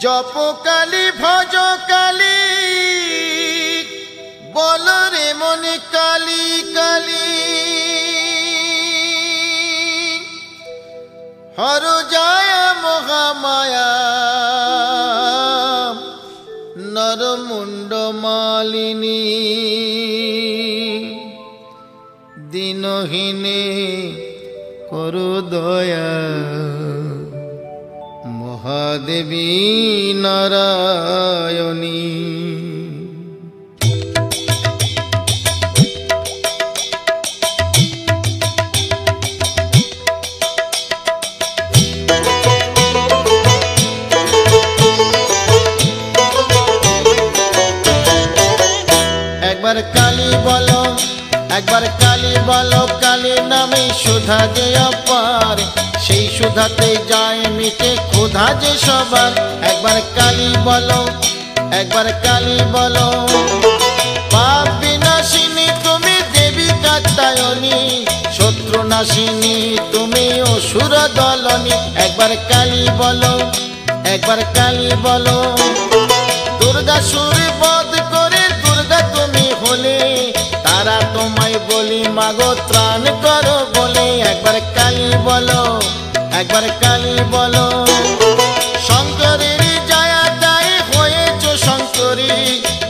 जप काली भज काली बोल रे मन काली काली हर जाय महामाया नर मुंड मालिनी दिनहीने करु दया महादेवी नारायणी। একবার কালী বলো একবার কালী বলো কালী নামে সুধা যে অপার সেই সুধাতে যায় মিটে ক্ষুধা যে সবার। একবার কালী বলো একবার কালী বলো পাপ বিনাশিনী তুমি দেবী কাত্যায়নী শত্রু নাশিনী তুমি অসুর দলনী। একবার কালী বলো একবার কালী বলো দুর্গা সুর বধ করে দুর্গা তুমি হলে তারা তোমায় বলি মাগো ত্রাণ করো বলে। একবার কালী বলো একবার কালী বলো শঙ্করের জয়া তাই হয়েছো শঙ্করী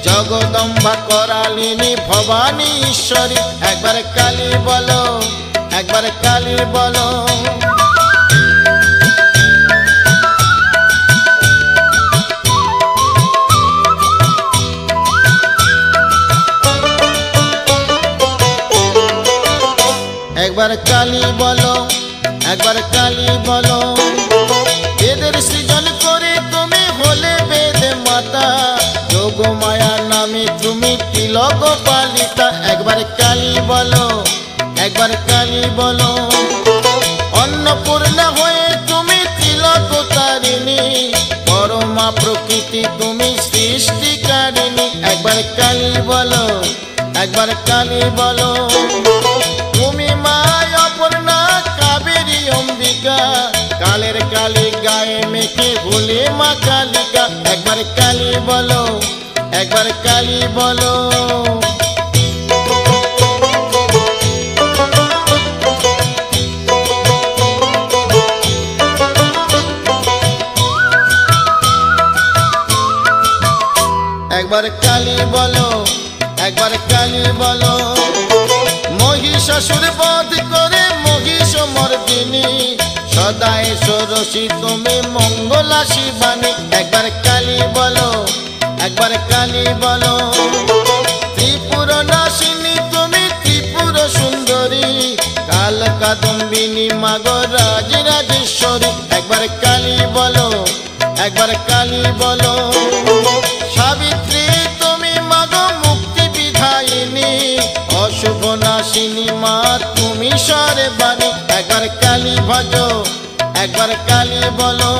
জগদম্বা করালিনী ভবানী ঈশ্বরী। একবার কালী বলো একবার কালী বলো একবার কালী বলো একবার কালী বলো বেদের সৃজন করে তুমি হলে বেদ মাতা যোগ মায়া নামে তুমি তিলক পালিতা। একবার কালী বলো একবার কালী বলো অন্নপূর্ণা হয়ে তুমি তিলক তারিণী পরমা প্রকৃতি তুমি সৃষ্টিকারিণী। একবার কালী বলো একবার কালী বলো তুমি মা অপর্ণা কাবেরী অম্বিকা কালের কালী গায়ে মেখে ভুলে মা কালিকা। একবার কালী বলো একবার কালী বলো একবার কালী বলো একবার কালী বলো মহিষাসুর বধ করে মহিষ মর্দিনী সদায় ষোড়শী তুমি মঙ্গলা শিবানী। একবার কালী বলো একবার কালী বলো ত্রিপুর নাশিনী তুমি ত্রিপুর সুন্দরী কাল কাদম্বিনী মাগো রাজ রাজেশ্বরী। একবার কালী বলো একবার কালী বলো সাবিত্রী তুমি মাগো মুক্তি বিধায়িনী অশুভ নাশিনী মা তুমি সর্বাণী। একবার কালী ভজো একবার কালী বলো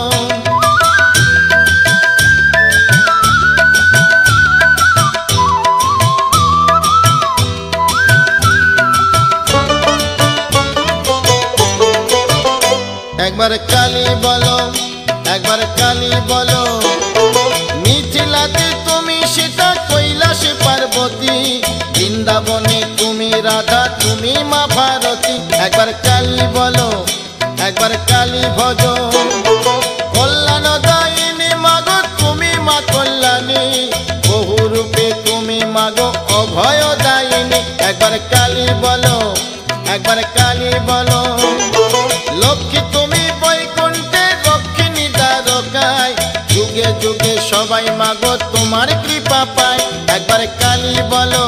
একবার কালী বলো একবার কালী বলো মিথিলাতে তুমি সীতা কৈলাসে পার্বতী বৃন্দাবনে তুমি রাধা তুমি মা ভারতী। একবার কালী বলো একবার কালী ভজো কল্যাণ দায়িনী মাগো তুমি মা কল্যাণী বহু রূপে তুমি মাগো অভয় দায়িনী। একবার কালী বলো একবার কালী বলো লক্ষ্মী তুমি বৈকুণ্ঠে দক্ষিণী দ্বারকায় যুগে যুগে সবাই মাগো তোমার কৃপা পায়। একবার কালী বলো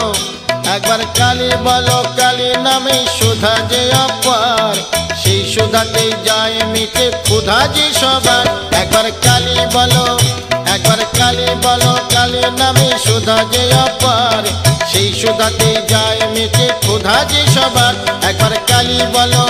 একবার কালী বলো কালী নামে সুধা যে অপার সেই সুধাতে যায় মিটে ক্ষুধা যে সবার। একবার কালী বলো একবার কালী বলো কালী নামে সুধা যে অপার সেই সুধাতে যায় মিটে ক্ষুধা যে সবার। একবার কালী বলো